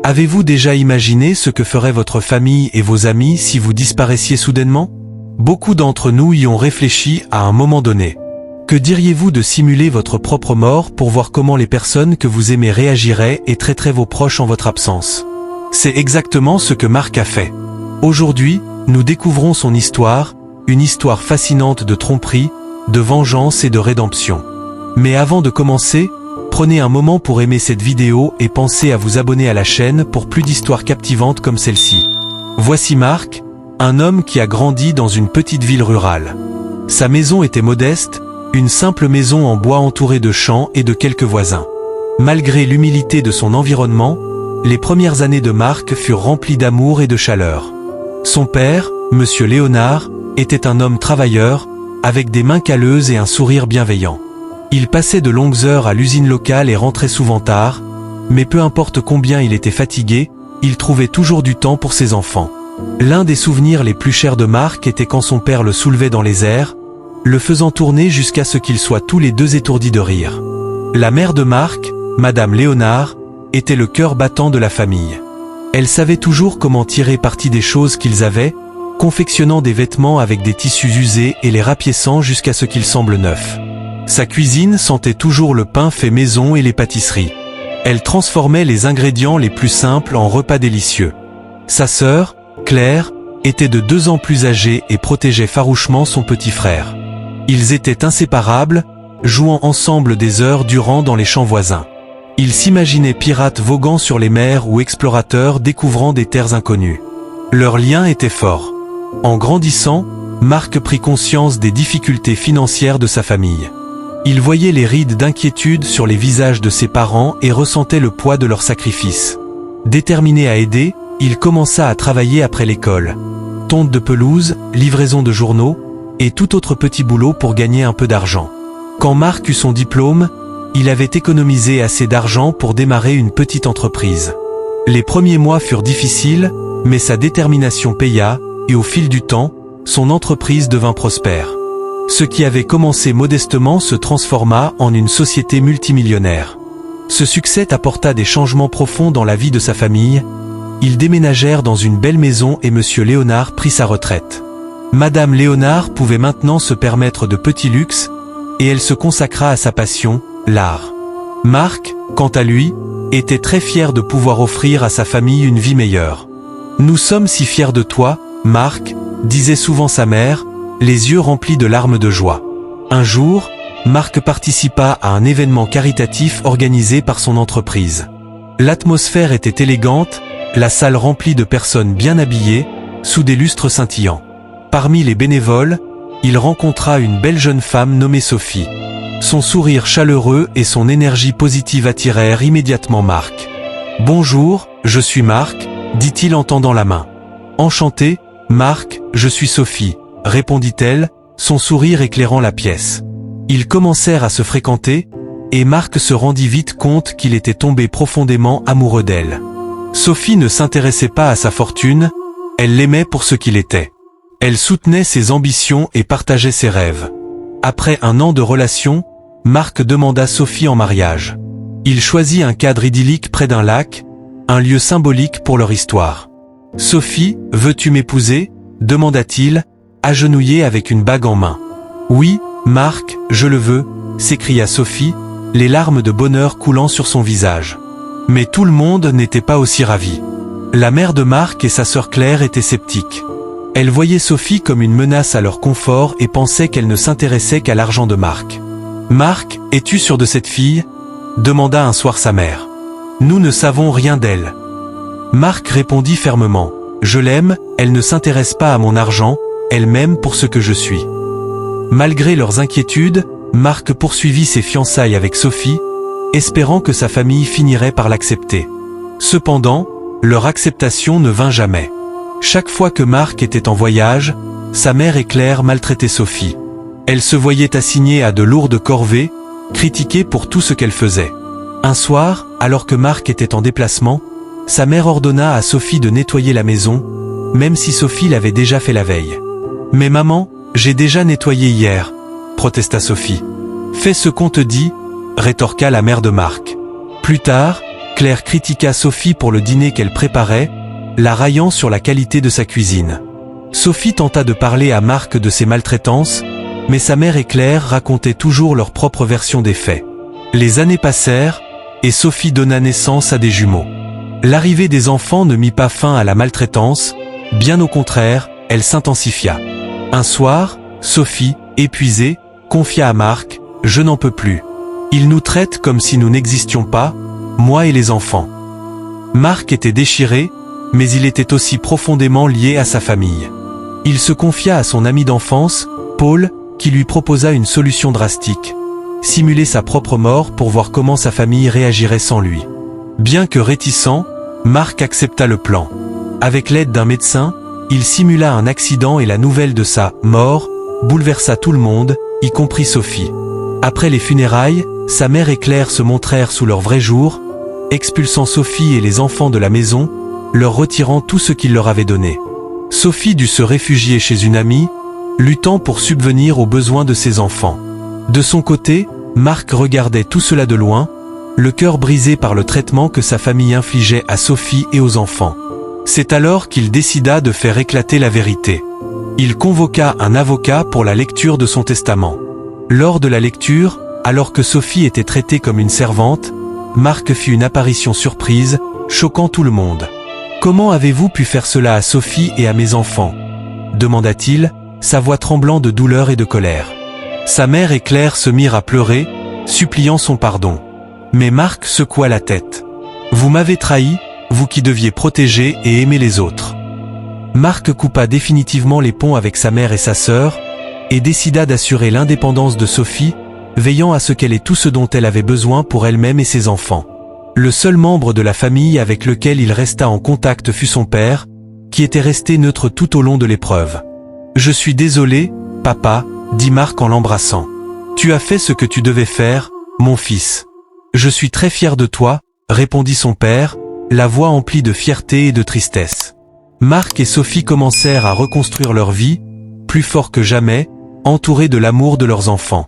Avez-vous déjà imaginé ce que ferait votre famille et vos amis si vous disparaissiez soudainement? Beaucoup d'entre nous y ont réfléchi à un moment donné. Que diriez-vous de simuler votre propre mort pour voir comment les personnes que vous aimez réagiraient et traiteraient vos proches en votre absence? C'est exactement ce que Marc a fait. Aujourd'hui, nous découvrons son histoire, une histoire fascinante de tromperie, de vengeance et de rédemption. Mais avant de commencer, prenez un moment pour aimer cette vidéo et pensez à vous abonner à la chaîne pour plus d'histoires captivantes comme celle-ci. Voici Marc, un homme qui a grandi dans une petite ville rurale. Sa maison était modeste, une simple maison en bois entourée de champs et de quelques voisins. Malgré l'humilité de son environnement, les premières années de Marc furent remplies d'amour et de chaleur. Son père, Monsieur Léonard, était un homme travailleur, avec des mains calleuses et un sourire bienveillant. Il passait de longues heures à l'usine locale et rentrait souvent tard, mais peu importe combien il était fatigué, il trouvait toujours du temps pour ses enfants. L'un des souvenirs les plus chers de Marc était quand son père le soulevait dans les airs, le faisant tourner jusqu'à ce qu'ils soient tous les deux étourdis de rire. La mère de Marc, Madame Léonard, était le cœur battant de la famille. Elle savait toujours comment tirer parti des choses qu'ils avaient, confectionnant des vêtements avec des tissus usés et les rapiéçant jusqu'à ce qu'ils semblent neufs. Sa cuisine sentait toujours le pain fait maison et les pâtisseries. Elle transformait les ingrédients les plus simples en repas délicieux. Sa sœur, Claire, était de 2 ans plus âgée et protégeait farouchement son petit frère. Ils étaient inséparables, jouant ensemble des heures durant dans les champs voisins. Ils s'imaginaient pirates voguant sur les mers ou explorateurs découvrant des terres inconnues. Leur lien était fort. En grandissant, Marc prit conscience des difficultés financières de sa famille. Il voyait les rides d'inquiétude sur les visages de ses parents et ressentait le poids de leurs sacrifices. Déterminé à aider, il commença à travailler après l'école. Tonte de pelouse, livraison de journaux, et tout autre petit boulot pour gagner un peu d'argent. Quand Marc eut son diplôme, il avait économisé assez d'argent pour démarrer une petite entreprise. Les premiers mois furent difficiles, mais sa détermination paya, et au fil du temps, son entreprise devint prospère. Ce qui avait commencé modestement se transforma en une société multimillionnaire. Ce succès apporta des changements profonds dans la vie de sa famille. Ils déménagèrent dans une belle maison et Monsieur Léonard prit sa retraite. Madame Léonard pouvait maintenant se permettre de petits luxes, et elle se consacra à sa passion, l'art. Marc, quant à lui, était très fier de pouvoir offrir à sa famille une vie meilleure. « Nous sommes si fiers de toi, Marc », disait souvent sa mère, les yeux remplis de larmes de joie. Un jour, Marc participa à un événement caritatif organisé par son entreprise. L'atmosphère était élégante, la salle remplie de personnes bien habillées, sous des lustres scintillants. Parmi les bénévoles, il rencontra une belle jeune femme nommée Sophie. Son sourire chaleureux et son énergie positive attirèrent immédiatement Marc. « Bonjour, je suis Marc », dit-il en tendant la main. « Enchanté, Marc, je suis Sophie », répondit-elle, son sourire éclairant la pièce. Ils commencèrent à se fréquenter, et Marc se rendit vite compte qu'il était tombé profondément amoureux d'elle. Sophie ne s'intéressait pas à sa fortune, elle l'aimait pour ce qu'il était. Elle soutenait ses ambitions et partageait ses rêves. Après 1 an de relation, Marc demanda Sophie en mariage. Il choisit un cadre idyllique près d'un lac, un lieu symbolique pour leur histoire. « Sophie, veux-tu m'épouser ?» demanda-t-il, agenouillé avec une bague en main. « Oui, Marc, je le veux », s'écria Sophie, les larmes de bonheur coulant sur son visage. Mais tout le monde n'était pas aussi ravi. La mère de Marc et sa sœur Claire étaient sceptiques. Elle voyait Sophie comme une menace à leur confort et pensait qu'elle ne s'intéressait qu'à l'argent de Marc. « Marc, es-tu sûr de cette fille ?» demanda un soir sa mère. « Nous ne savons rien d'elle. » Marc répondit fermement. « Je l'aime, elle ne s'intéresse pas à mon argent, elle m'aime pour ce que je suis. » Malgré leurs inquiétudes, Marc poursuivit ses fiançailles avec Sophie, espérant que sa famille finirait par l'accepter. Cependant, leur acceptation ne vint jamais. Chaque fois que Marc était en voyage, sa mère et Claire maltraitaient Sophie. Elle se voyait assignée à de lourdes corvées, critiquée pour tout ce qu'elle faisait. Un soir, alors que Marc était en déplacement, sa mère ordonna à Sophie de nettoyer la maison, même si Sophie l'avait déjà fait la veille. « Mais maman, j'ai déjà nettoyé hier », protesta Sophie. « Fais ce qu'on te dit », rétorqua la mère de Marc. Plus tard, Claire critiqua Sophie pour le dîner qu'elle préparait, la raillant sur la qualité de sa cuisine. Sophie tenta de parler à Marc de ses maltraitances, mais sa mère et Claire racontaient toujours leur propre version des faits. Les années passèrent, et Sophie donna naissance à des jumeaux. L'arrivée des enfants ne mit pas fin à la maltraitance, bien au contraire, elle s'intensifia. Un soir, Sophie, épuisée, confia à Marc, « Je n'en peux plus. Il nous traite comme si nous n'existions pas, moi et les enfants. » Marc était déchiré, mais il était aussi profondément lié à sa famille. Il se confia à son ami d'enfance, Paul, qui lui proposa une solution drastique. Simuler sa propre mort pour voir comment sa famille réagirait sans lui. Bien que réticent, Marc accepta le plan. Avec l'aide d'un médecin, il simula un accident et la nouvelle de sa mort bouleversa tout le monde, y compris Sophie. Après les funérailles, sa mère et Claire se montrèrent sous leur vrai jour, expulsant Sophie et les enfants de la maison, leur retirant tout ce qu'ils leur avaient donné. Sophie dut se réfugier chez une amie, luttant pour subvenir aux besoins de ses enfants. De son côté, Marc regardait tout cela de loin, le cœur brisé par le traitement que sa famille infligeait à Sophie et aux enfants. C'est alors qu'il décida de faire éclater la vérité. Il convoqua un avocat pour la lecture de son testament. Lors de la lecture, alors que Sophie était traitée comme une servante, Marc fit une apparition surprise, choquant tout le monde. « Comment avez-vous pu faire cela à Sophie et à mes enfants ?» demanda-t-il, sa voix tremblant de douleur et de colère. Sa mère et Claire se mirent à pleurer, suppliant son pardon. Mais Marc secoua la tête. « Vous m'avez trahi, vous qui deviez protéger et aimer les autres. » Marc coupa définitivement les ponts avec sa mère et sa sœur, et décida d'assurer l'indépendance de Sophie, veillant à ce qu'elle ait tout ce dont elle avait besoin pour elle-même et ses enfants. Le seul membre de la famille avec lequel il resta en contact fut son père, qui était resté neutre tout au long de l'épreuve. « Je suis désolé, papa, » dit Marc en l'embrassant. « Tu as fait ce que tu devais faire, mon fils. »« Je suis très fier de toi, » répondit son père, la voix emplie de fierté et de tristesse. Marc et Sophie commencèrent à reconstruire leur vie, plus forts que jamais, entourés de l'amour de leurs enfants.